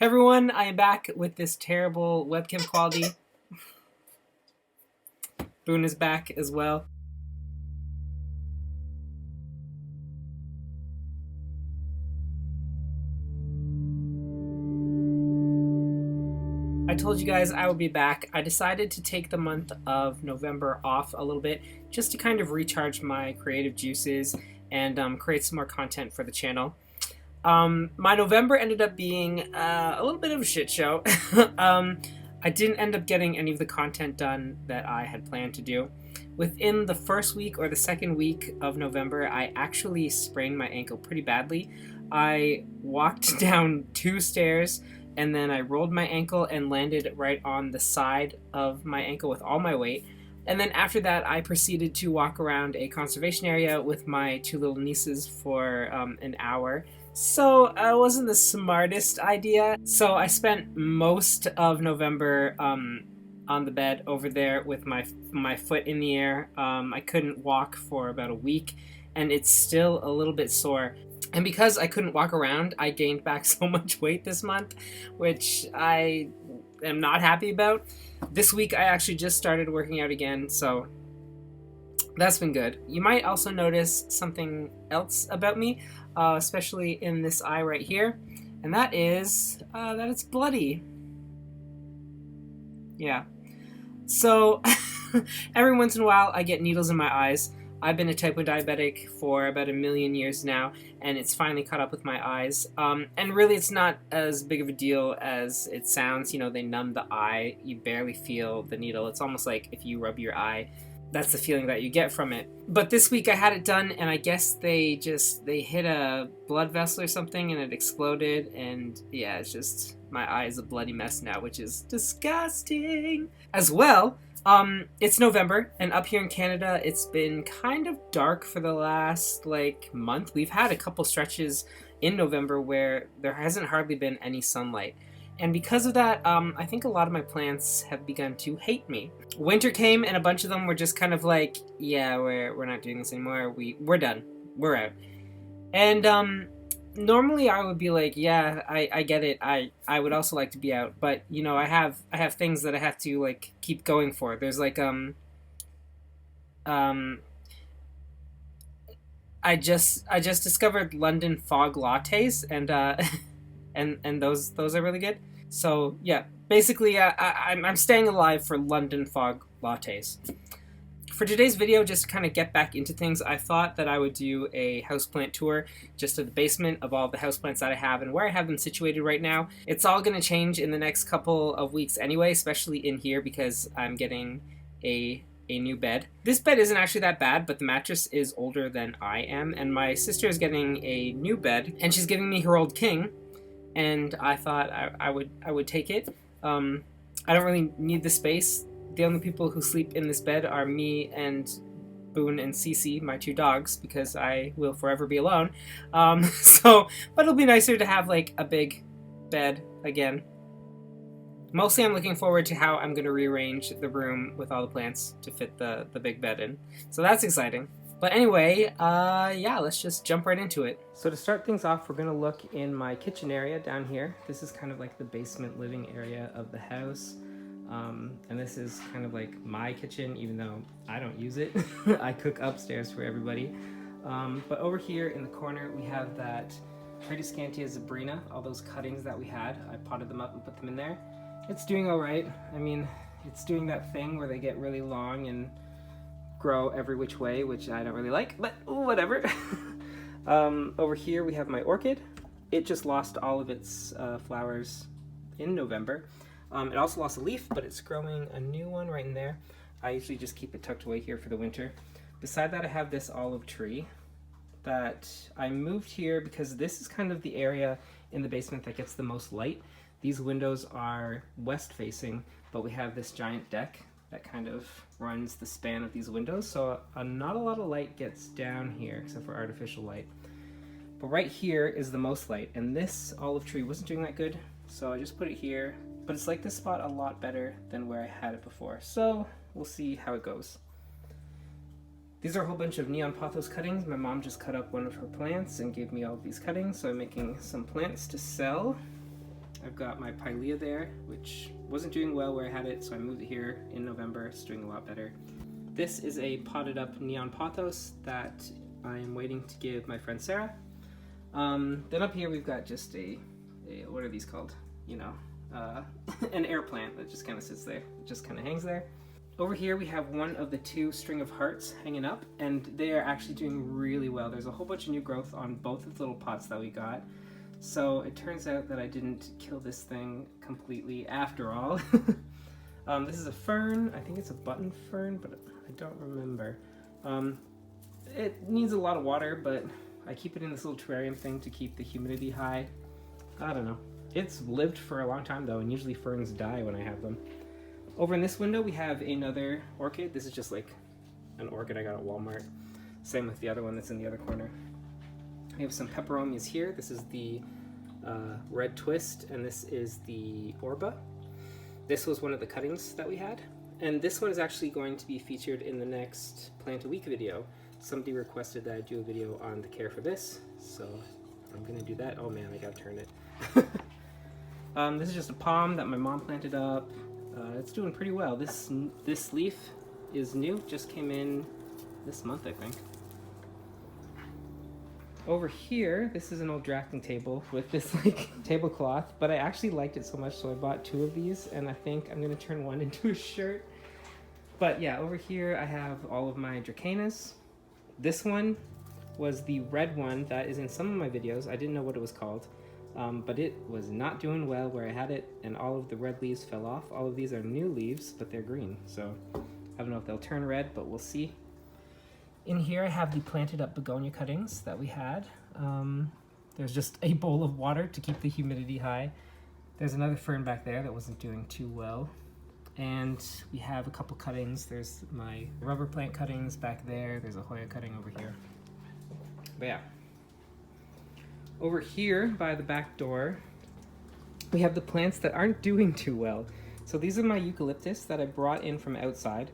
Everyone, I am back with this terrible webcam quality. Boone is back as well. I told you guys I would be back. I decided to take the month of November off a little bit just to kind of recharge my creative juices and create some more content for the channel. My November ended up being a little bit of a shit show. I didn't end up getting any of the content done that I had planned to do. Within the first week or the second week of November, I actually sprained my ankle pretty badly. I walked down 2 stairs and then I rolled my ankle and landed right on the side of my ankle with all my weight. And then after that, I proceeded to walk around a conservation area with my 2 little nieces for an hour. So it wasn't the smartest idea. So I spent most of November on the bed over there with my foot in the air. I couldn't walk for about a week, and it's still a little bit sore. And because I couldn't walk around, I gained back so much weight this month, which I am not happy about. This week I actually just started working out again, so that's been good. You might also notice something else about me, especially in this eye right here, and that is that it's bloody. Yeah. So every once in a while I get needles in my eyes. I've been a type 1 diabetic for about 1 million years now, and it's finally caught up with my eyes. And really, it's not as big of a deal as it sounds. You know, they numb the eye. You barely feel the needle. It's almost like if you rub your eye, that's the feeling that you get from it. But this week I had it done, and I guess they hit a blood vessel or something, and it exploded. And yeah, it's just, my eye is a bloody mess now, which is disgusting. As well, it's November, and up here in Canada, it's been kind of dark for the last, month. We've had a couple stretches in November where there hasn't hardly been any sunlight. And because of that, I think a lot of my plants have begun to hate me. Winter came, and a bunch of them were just kind of like, yeah, we're not doing this anymore. We're done. We're out. And, normally I would be like, yeah, I get it. I would also like to be out, but you know, I have things that I have to keep going for. There's I just discovered London fog lattes, and and those are really good. So yeah, basically I'm staying alive for London fog lattes. For today's video, just to kind of get back into things, I thought that I would do a houseplant tour just to the basement of all the houseplants that I have and where I have them situated right now. It's all going to change in the next couple of weeks anyway, especially in here because I'm getting a new bed. This bed isn't actually that bad, but the mattress is older than I am, and my sister is getting a new bed, and she's giving me her old king, and I thought I would take it. I don't really need the space. The only people who sleep in this bed are me and Boone and Cece, my 2 dogs, because I will forever be alone. But it'll be nicer to have a big bed again. Mostly I'm looking forward to how I'm going to rearrange the room with all the plants to fit the big bed in. So that's exciting. But anyway, yeah, let's just jump right into it. So to start things off, we're going to look in my kitchen area down here. This is kind of like the basement living area of the house. And this is kind of like my kitchen, even though I don't use it. I cook upstairs for everybody. But over here in the corner, we have that Reqiuem Zabrina, all those cuttings that we had. I potted them up and put them in there. It's doing all right. I mean, it's doing that thing where they get really long and grow every which way, which I don't really like, but whatever. Over here, we have my orchid. It just lost all of its flowers in November. It also lost a leaf, but it's growing a new one right in there. I usually just keep it tucked away here for the winter. Beside that, I have this olive tree that I moved here because this is kind of the area in the basement that gets the most light. These windows are west facing, but we have this giant deck that kind of runs the span of these windows, so not a lot of light gets down here except for artificial light. But right here is the most light, and this olive tree wasn't doing that good, so I just put it here. But it's like this spot a lot better than where I had it before, so we'll see how it goes. These are a whole bunch of neon pothos cuttings. My mom just cut up one of her plants and gave me all of these cuttings, so I'm making some plants to sell. I've got my Pilea there, which wasn't doing well where I had it, so I moved it here in November. It's doing a lot better. This is a potted up neon pothos that I am waiting to give my friend Sarah. Then up here we've got just a what are these called? You know, an air plant that just kind of sits there. It just kind of hangs there. Over here we have one of the 2 string of hearts hanging up, and they are actually doing really well. There's a whole bunch of new growth on both of the little pots that we got. So it turns out that I didn't kill this thing completely after all. This is a fern. I think it's a button fern, but I don't remember. It needs a lot of water, but I keep it in this little terrarium thing to keep the humidity high. I don't know. It's lived for a long time though, and usually ferns die when I have them. Over in this window we have another orchid. This is just like an orchid I got at Walmart. Same with the other one that's in the other corner. We have some peperomias here. This is the red twist, and this is the orba. This was one of the cuttings that we had. And this one is actually going to be featured in the next Plant a Week video. Somebody requested that I do a video on the care for this, so I'm gonna do that. Oh man, I gotta turn it. This is just a palm that my mom planted up. It's doing pretty well. This leaf is new, just came in this month, I think. Over here, this is an old drafting table with this like tablecloth, but I actually liked it so much, so I bought 2 of these, and I think I'm gonna turn one into a shirt. But yeah, over here I have all of my dracaenas. This one was the red one that is in some of my videos. I didn't know what it was called, but it was not doing well where I had it, and all of the red leaves fell off. All of these are new leaves, but they're green, so I don't know if they'll turn red, but we'll see. In here I have the planted up begonia cuttings that we had. There's just a bowl of water to keep the humidity high. There's another fern back there that wasn't doing too well. And we have a couple cuttings. There's my rubber plant cuttings back there. There's a Hoya cutting over here. But yeah. Over here by the back door, we have the plants that aren't doing too well. So these are my eucalyptus that I brought in from outside.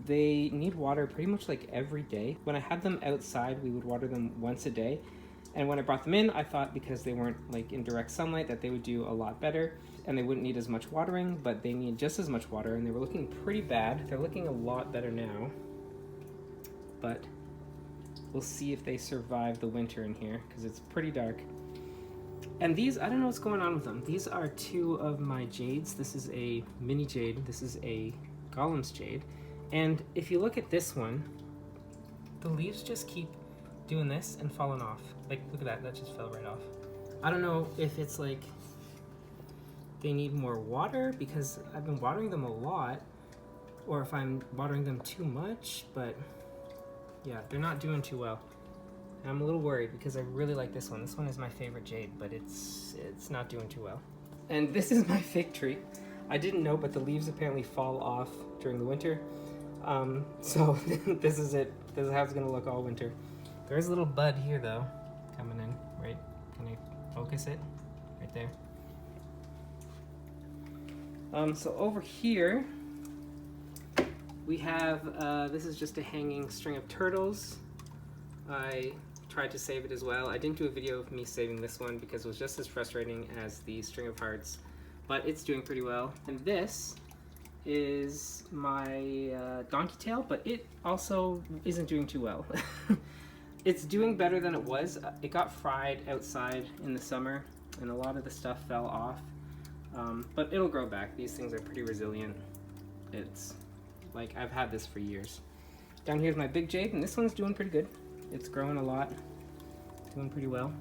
They need water pretty much like every day. When I had them outside, we would water them once a day. And when I brought them in, I thought because they weren't like in direct sunlight that they would do a lot better and they wouldn't need as much watering, but they need just as much water, and they were looking pretty bad. They're looking a lot better now, but we'll see if they survive the winter in here because it's pretty dark. And these, I don't know what's going on with them. These are 2 of my jades. This is a mini jade. This is a Golem's jade. And if you look at this one, the leaves just keep doing this and falling off. Like, look at that just fell right off. I don't know if it's like they need more water because I've been watering them a lot, or if I'm watering them too much, but yeah, they're not doing too well. And I'm a little worried because I really like this one. This one is my favorite jade, but it's not doing too well. And this is my fig tree. I didn't know, but the leaves apparently fall off during the winter. So this is it. This is how it's gonna look all winter. There is a little bud here though, coming in, right? Can I focus it? Right there. So over here, we have, this is just a hanging string of turtles. I tried to save it as well. I didn't do a video of me saving this one because it was just as frustrating as the string of hearts, but it's doing pretty well. And this is my donkey tail, but it also isn't doing too well. It's doing better than it was. It got fried outside in the summer and a lot of the stuff fell off, but it'll grow back. These things are pretty resilient. It's like I've had this for years. Down here's my big jade, and this one's doing pretty good. It's growing a lot, doing pretty well.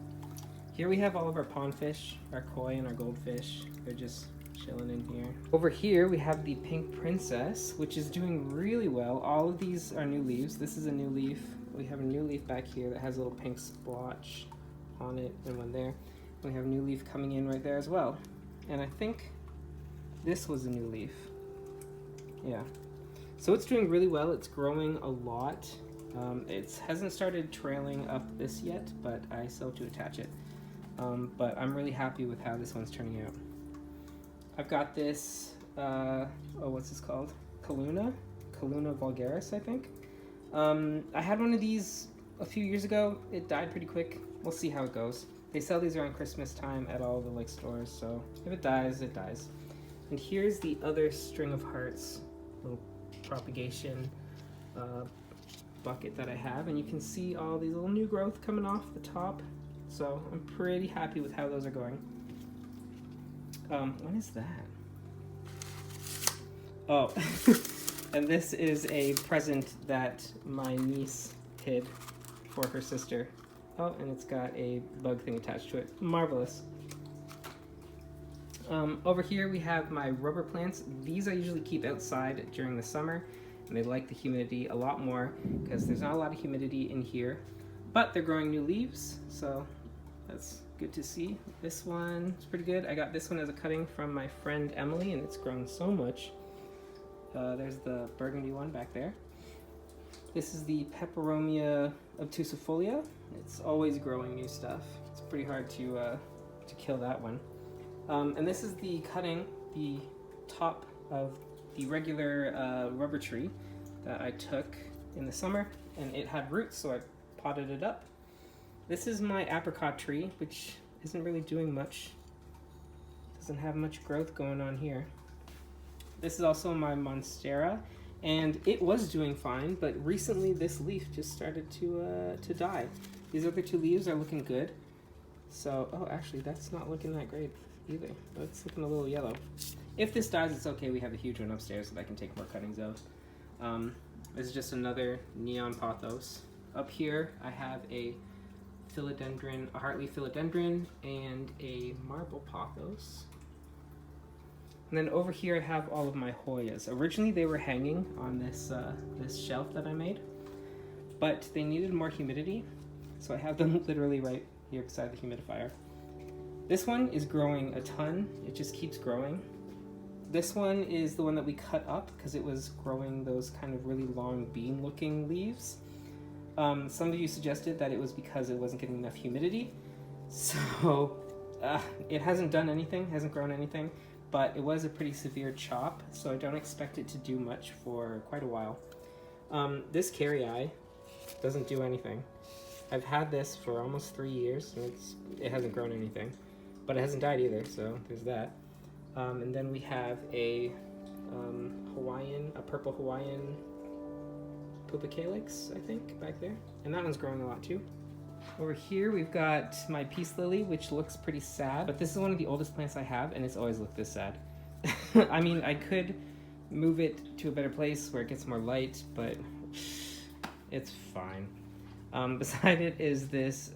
Here we have all of our pond fish, our koi and our goldfish. They're just chilling in here. Over here we have the pink princess, which is doing really well. All of these are new leaves. This is a new leaf. We have a new leaf back here that has a little pink splotch on it, and one there. We have a new leaf coming in right there as well. And I think this was a new leaf. Yeah. So it's doing really well. It's growing a lot. It hasn't started trailing up this yet, but I still have to attach it. But I'm really happy with how this one's turning out. I've got this, what's this called? Calluna vulgaris, I think. I had one of these a few years ago. It died pretty quick. We'll see how it goes. They sell these around Christmas time at all the like stores, so if it dies, it dies. And here's the other string of hearts, little propagation bucket that I have, and you can see all these little new growth coming off the top. So I'm pretty happy with how those are going. What is that? Oh, and this is a present that my niece hid for her sister. Oh, and it's got a bug thing attached to it. Marvelous. Over here we have my rubber plants. These I usually keep outside during the summer, and they like the humidity a lot more because there's not a lot of humidity in here. But they're growing new leaves, so that's good to see. This one is pretty good. I got this one as a cutting from my friend Emily, and it's grown so much. There's the burgundy one back there. This is the Peperomia obtusifolia. It's always growing new stuff. It's pretty hard to kill that one. And this is the cutting, the top of the regular rubber tree that I took in the summer, and it had roots, so I potted it up. This is my apricot tree, which isn't really doing much. Doesn't have much growth going on here. This is also my monstera, and it was doing fine, but recently this leaf just started to die. These other two leaves are looking good. So, oh, actually, that's not looking that great either. It's looking a little yellow. If this dies, it's okay. We have a huge one upstairs that I can take more cuttings of. This is just another neon pothos. Up here, I have a philodendron, a heartleaf philodendron, and a marble pothos. And then over here I have all of my Hoyas. Originally they were hanging on this this shelf that I made, but they needed more humidity, so I have them literally right here beside the humidifier. This one is growing a ton. It just keeps growing. This one is the one that we cut up because it was growing those kind of really long bean looking leaves. Some of you suggested that it was because it wasn't getting enough humidity, so it hasn't done anything, hasn't grown anything, but it was a pretty severe chop, so I don't expect it to do much for quite a while. This carry doesn't do anything. I've had this for almost 3 years, and it hasn't grown anything, but it hasn't died either, so there's that. And then we have a purple Hawaiian Pupicalix, I think, back there. And that one's growing a lot too. Over here we've got my peace lily, which looks pretty sad, but this is one of the oldest plants I have, and it's always looked this sad. I mean, I could move it to a better place where it gets more light, but it's fine. Beside it is this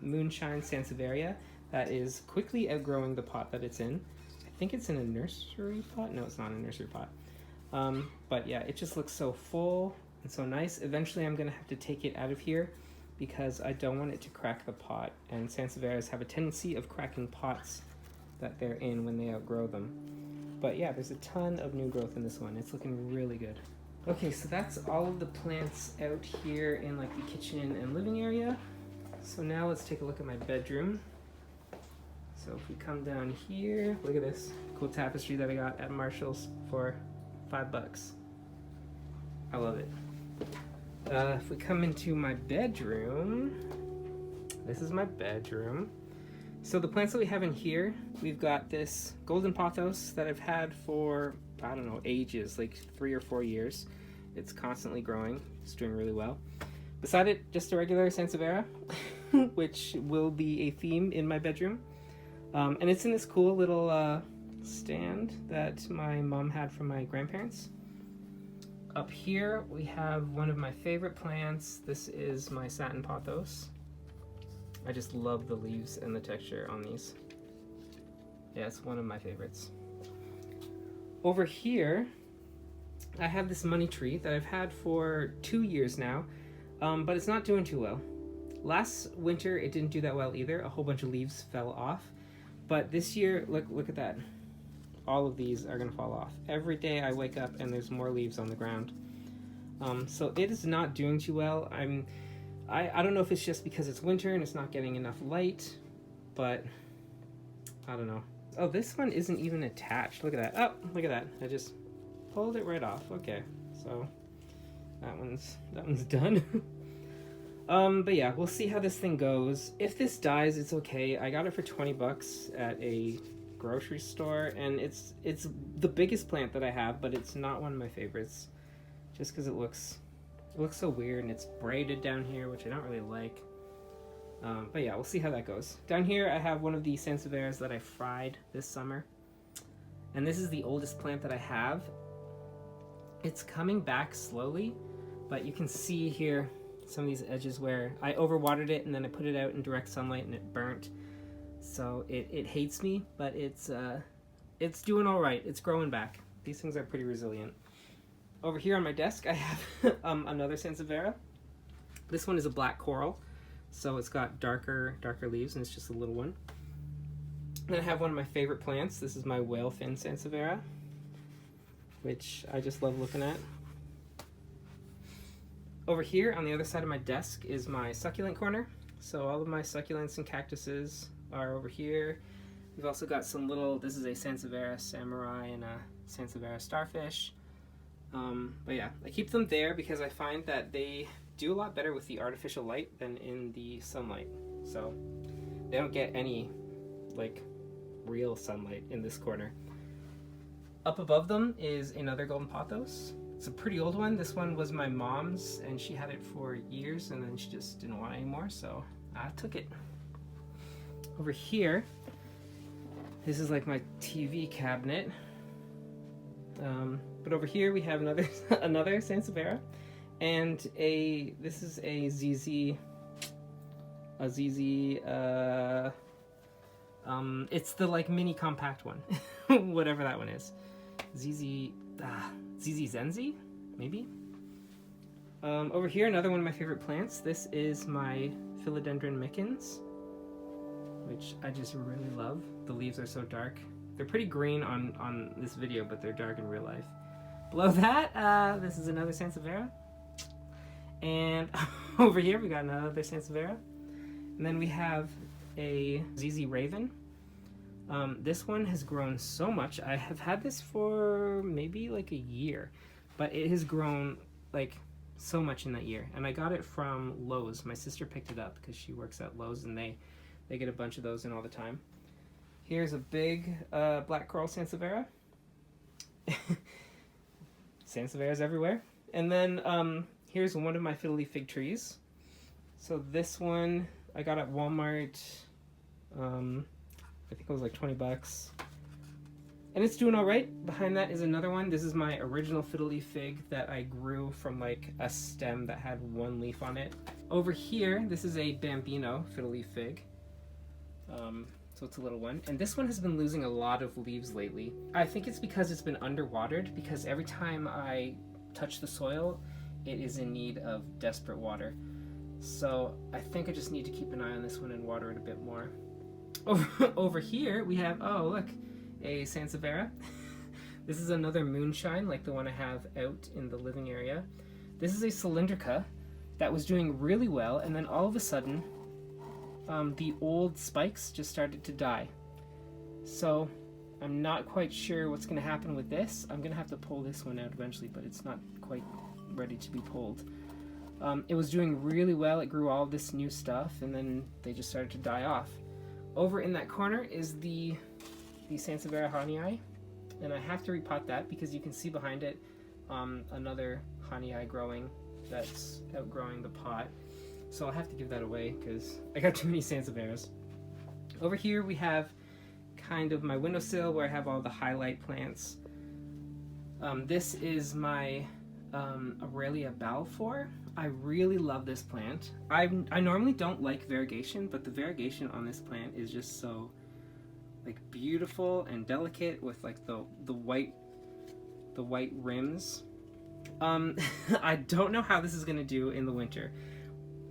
moonshine sansevieria that is quickly outgrowing the pot that it's in. I think it's in a nursery pot. No, it's not a nursery pot. But yeah, it just looks so full and so nice. Eventually I'm gonna have to take it out of here because I don't want it to crack the pot, and sansevierias have a tendency of cracking pots that they're in when they outgrow them. But yeah, there's a ton of new growth in this one. It's looking really good. Okay, so that's all of the plants out here in like the kitchen and living area. So now let's take a look at my bedroom. So if we come down here, look at this cool tapestry that I got at Marshall's for $5. I love it. If we come into my bedroom, this is my bedroom. So the plants that we have in here, we've got this golden pothos that I've had for, I don't know, ages, like 3 or 4 years. It's constantly growing. It's doing really well. Beside it, just a regular sansevieria, which will be a theme in my bedroom. And it's in this cool little stand that my mom had from my grandparents. Up here we have one of my favorite plants. This is my satin pothos. I just love the leaves and the texture on these. Yeah, it's one of my favorites. Over here I have this money tree that I've had for 2 years now, but it's not doing too well. Last winter it didn't do that well either. A whole bunch of leaves fell off. But this year, look at that. All of these are gonna fall off. Every day I wake up and there's more leaves on the ground. So it is not doing too well. I don't know if it's just because it's winter and it's not getting enough light, but I don't know. Oh, this one isn't even attached. Look at that. Oh, look at that. I just pulled it right off. Okay, so that one's done. But yeah, we'll see how this thing goes. If this dies, it's okay. I got it for 20 bucks at a grocery store, and it's the biggest plant that I have, but it's not one of my favorites, just because it looks so weird, and it's braided down here, which I don't really like. But yeah, we'll see how that goes. Down here, I have one of the Sansevieras that I fried this summer, and this is the oldest plant that I have. It's coming back slowly, but you can see here some of these edges where I overwatered it and then I put it out in direct sunlight and it burnt. So it hates me, but it's doing all right. It's growing back. These things are pretty resilient. Over here on my desk, I have another Sanseviera. This one is a black coral, so it's got darker leaves, and it's just a little one. Then I have one of my favorite plants. This is my whale fin Sanseviera, which I just love looking at. Over here on the other side of my desk is my succulent corner. So all of my succulents and cactuses are over here. We've also got some little, this is a Sanseviera samurai and a Sanseviera starfish. But yeah, I keep them there because I find that they do a lot better with the artificial light than in the sunlight. So they don't get any like real sunlight in this corner. Up above them is another golden pothos. It's a pretty old one. This one was my mom's, and she had it for years, and then she just didn't want it anymore, so I took it. Over here, this is like my TV cabinet. But over here we have another another Sanseviera, and this is a ZZ. It's the like mini compact one, whatever that one is. ZZ Zenzi, maybe? Over here, another one of my favorite plants. This is my Philodendron Mickens, which I just really love. The leaves are so dark. They're pretty green on this video, but they're dark in real life. Below that, this is another Sanseviera. And over here, we got another Sanseviera. And then we have a ZZ Raven. This one has grown so much. I have had this for maybe like a year, but it has grown like so much in that year. And I got it from Lowe's. My sister picked it up because she works at Lowe's, and they get a bunch of those in all the time. Here's a big black coral Sanseviera. Sansevieras everywhere. And then here's one of my fiddle leaf fig trees. So this one I got at Walmart. I think it was like 20 bucks. And it's doing all right. Behind that is another one. This is my original fiddle leaf fig that I grew from like a stem that had one leaf on it. Over here, this is a Bambino fiddle leaf fig. So it's a little one. And this one has been losing a lot of leaves lately. I think it's because it's been underwatered, because every time I touch the soil, it is in need of desperate water. So I think I just need to keep an eye on this one and water it a bit more. Over here we have, oh look, a Sanseviera. This is another moonshine like the one I have out in the living area. This is a cylindrica that was doing really well, and then all of a sudden the old spikes just started to die. So I'm not quite sure what's going to happen with this. I'm going to have to pull this one out eventually, but it's not quite ready to be pulled. It was doing really well. It grew all this new stuff, and then they just started to die off. Over in that corner is the Sanseviera Honii, and I have to repot that because you can see behind it another Honii growing that's outgrowing the pot. So I'll have to give that away because I got too many Sansevieras. Over here we have kind of my windowsill where I have all the highlight plants. This is my Aurelia balfour. I really love this plant. I normally don't like variegation, but the variegation on this plant is just so like beautiful and delicate with like the white rims. I don't know how this is gonna do in the winter.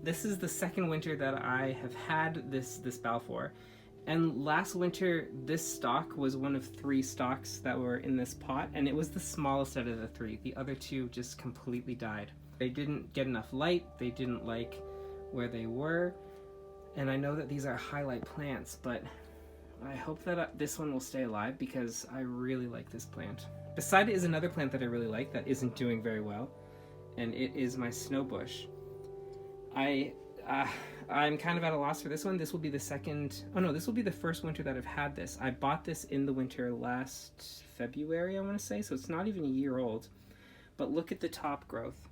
This is the second winter that I have had this balfour, and last winter this stalk was one of 3 stalks that were in this pot, and it was the smallest out of the 3. The other 2 just completely died. They didn't get enough light, they didn't like where they were, and I know that these are highlight plants, but I hope that this one will stay alive because I really like this plant. Beside it is another plant that I really like that isn't doing very well, and it is my snowbush. I'm kind of at a loss for this one. This will be the second, oh no, this will be the first winter that I've had this. I bought this in the winter last February, I want to say, so it's not even a year old. But look at the top growth.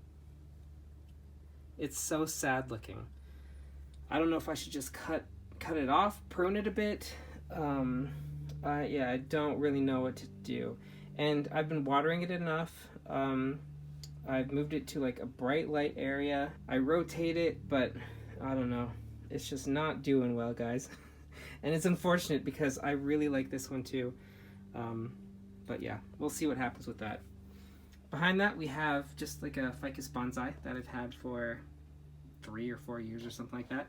It's so sad looking. I don't know if I should just cut it off, prune it a bit. Yeah, I don't really know what to do. And I've been watering it enough. I've moved it to like a bright light area. I rotate it, but I don't know. It's just not doing well, guys. And it's unfortunate because I really like this one too. But yeah, we'll see what happens with that. Behind that, we have just like a ficus bonsai that I've had for 3 or 4 years or something like that.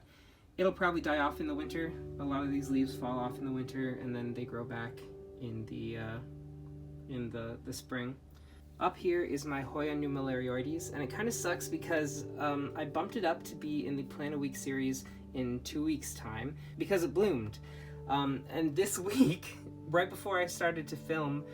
It'll probably die off in the winter. A lot of these leaves fall off in the winter and then they grow back in the spring. Up here is my Hoya nummulariioides, and it kind of sucks because I bumped it up to be in the Plant a Week series in 2 weeks' time because it bloomed. And this week, right before I started to film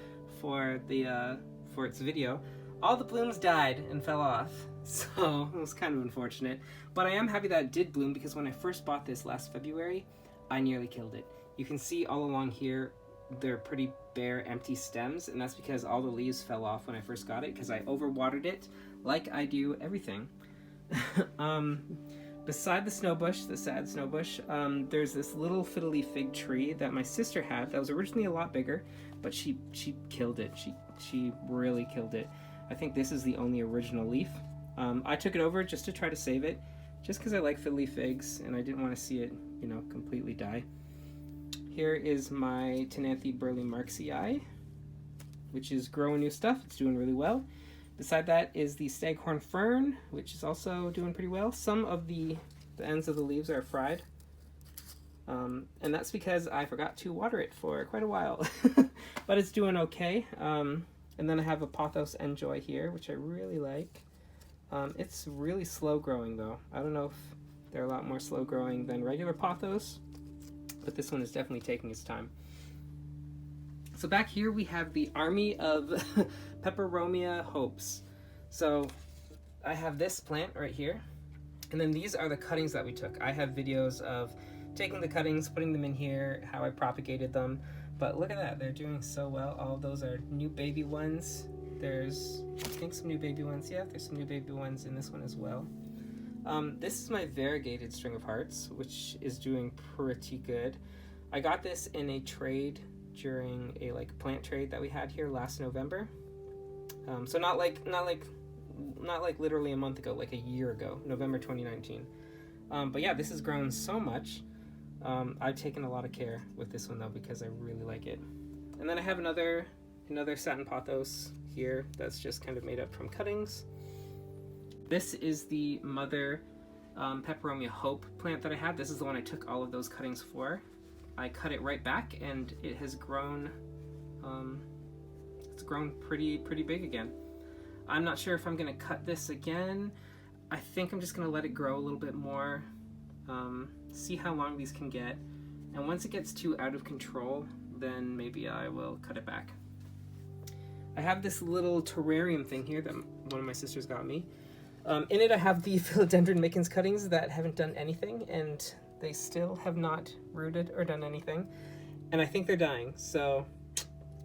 for its video, all the blooms died and fell off. So it was kind of unfortunate. But I am happy that it did bloom because when I first bought this last February, I nearly killed it. You can see all along here, they're pretty bare, empty stems, and that's because all the leaves fell off when I first got it because I overwatered it like I do everything. Beside the snowbush, the sad snowbush, there's this little fiddly fig tree that my sister had that was originally a lot bigger, but she killed it. She really killed it. I think this is the only original leaf. I took it over just to try to save it, just because I like fiddly figs and I didn't want to see it, completely die. Here is my Tenanthe Burley Marxii, which is growing new stuff. It's doing really well. Beside that is the Staghorn Fern, which is also doing pretty well. Some of the ends of the leaves are fried. And that's because I forgot to water it for quite a while. But it's doing okay. And then I have a Pothos Enjoy here, which I really like. It's really slow growing though. I don't know if they're a lot more slow growing than regular Pothos, but this one is definitely taking its time. So back here we have the army of Peperomia hopes. So I have this plant right here, and then these are the cuttings that we took. I have videos of taking the cuttings, putting them in here, how I propagated them, but look at that, they're doing so well. All of those are new baby ones. There's, I think, some new baby ones. Yeah, there's some new baby ones in this one as well. This is my variegated string of hearts, which is doing pretty good. I got this in a trade during a plant trade that we had here last November. So not like literally a month ago, like a year ago, November 2019. But yeah, this has grown so much. I've taken a lot of care with this one though because I really like it. And then I have another satin pothos here that's just kind of made up from cuttings. This is the mother Peperomia Hope plant that I had. This is the one I took all of those cuttings for. I cut it right back and it has grown, it's grown pretty big again. I'm not sure if I'm gonna cut this again. I think I'm just gonna let it grow a little bit more, see how long these can get. And once it gets too out of control, then maybe I will cut it back. I have this little terrarium thing here that one of my sisters got me. In it I have the Philodendron Mickens cuttings that haven't done anything, and they still have not rooted or done anything. And I think they're dying, so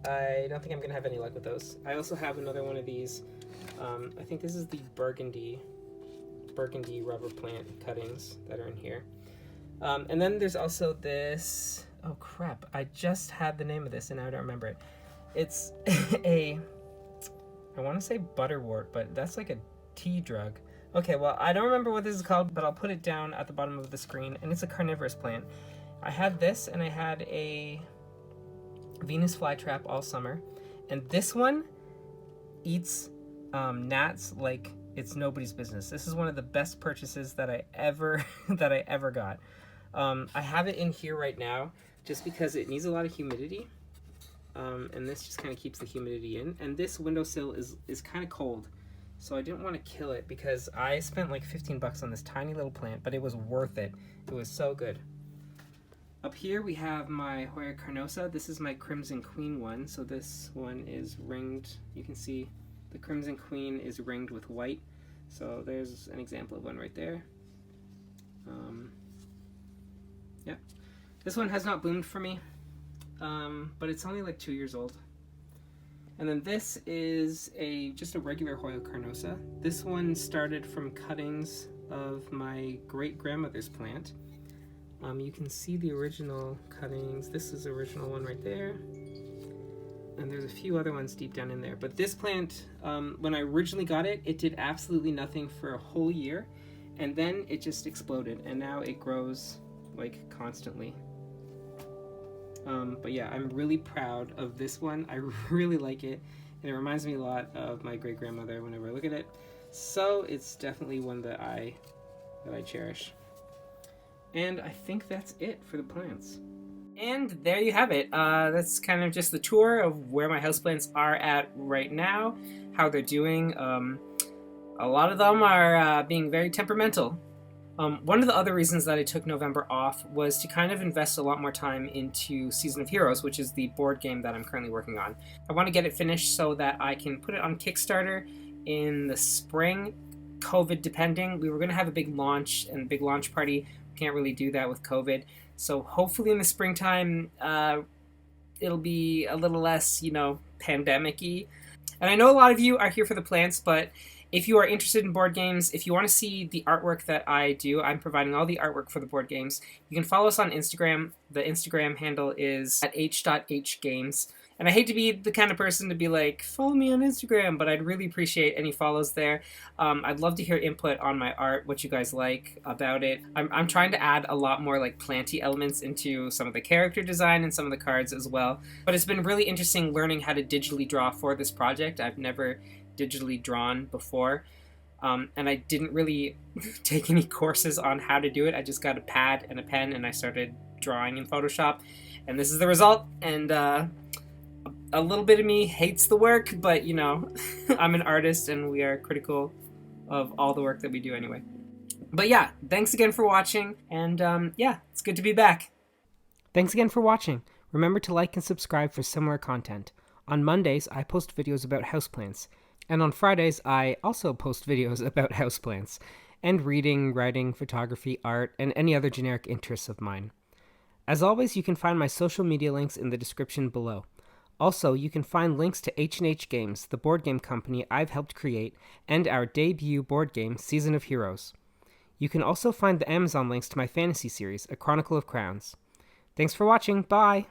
I don't think I'm gonna have any luck with those. I also have another one of these. I think this is the burgundy rubber plant cuttings that are in here. And then there's also this, oh crap, I just had the name of this and now I don't remember it. It's I want to say butterwort, but that's like a tea drug. Okay, well, I don't remember what this is called, but I'll put it down at the bottom of the screen, and it's a carnivorous plant. I had this, and I had a Venus flytrap all summer, and this one eats gnats like it's nobody's business. This is one of the best purchases that I ever got. I have it in here right now just because it needs a lot of humidity. And this just kind of keeps the humidity in. And this windowsill is kind of cold, so I didn't want to kill it because I spent like 15 bucks on this tiny little plant, but it was worth it. It was so good. Up here we have my Hoya carnosa. This is my Crimson Queen one. So this one is ringed. You can see the Crimson Queen is ringed with white. So there's an example of one right there. Yeah, this one has not bloomed for me, but it's only like 2 years old. And then this is just a regular Hoya carnosa. This one started from cuttings of my great-grandmother's plant. You can see the original cuttings. This is the original one right there. And there's a few other ones deep down in there. But this plant, when I originally got it, it did absolutely nothing for a whole year. And then it just exploded. And now it grows, like, constantly. But yeah, I'm really proud of this one. I really like it. And it reminds me a lot of my great-grandmother whenever I look at it. So it's definitely one that I cherish. And I think that's it for the plants. And there you have it. That's kind of just the tour of where my houseplants are at right now, how they're doing. A lot of them are being very temperamental. One of the other reasons that I took November off was to kind of invest a lot more time into Season of Heroes, which is the board game that I'm currently working on. I want to get it finished so that I can put it on Kickstarter in the spring, COVID depending. We were going to have a big launch and big launch party. Can't really do that with COVID. So hopefully in the springtime, it'll be a little less, pandemic-y. And I know a lot of you are here for the plants, but if you are interested in board games, if you want to see the artwork that I do, I'm providing all the artwork for the board games. You can follow us on Instagram. The Instagram handle is at H&H Games. And I hate to be the kind of person to be like, follow me on Instagram, but I'd really appreciate any follows there. I'd love to hear input on my art, what you guys like about it. I'm trying to add a lot more like planty elements into some of the character design and some of the cards as well. But it's been really interesting learning how to digitally draw for this project. I've never digitally drawn before. And I didn't really take any courses on how to do it. I just got a pad and a pen and I started drawing in Photoshop. And this is the result. And a little bit of me hates the work, but I'm an artist and we are critical of all the work that we do anyway. But yeah, thanks again for watching, and yeah, it's good to be back. Thanks again for watching. Remember to like and subscribe for similar content. On Mondays, I post videos about houseplants, and on Fridays, I also post videos about houseplants, and reading, writing, photography, art, and any other generic interests of mine. As always, you can find my social media links in the description below. Also, you can find links to H&H Games, the board game company I've helped create, and our debut board game, Season of Heroes. You can also find the Amazon links to my fantasy series, A Chronicle of Crowns. Thanks for watching, bye!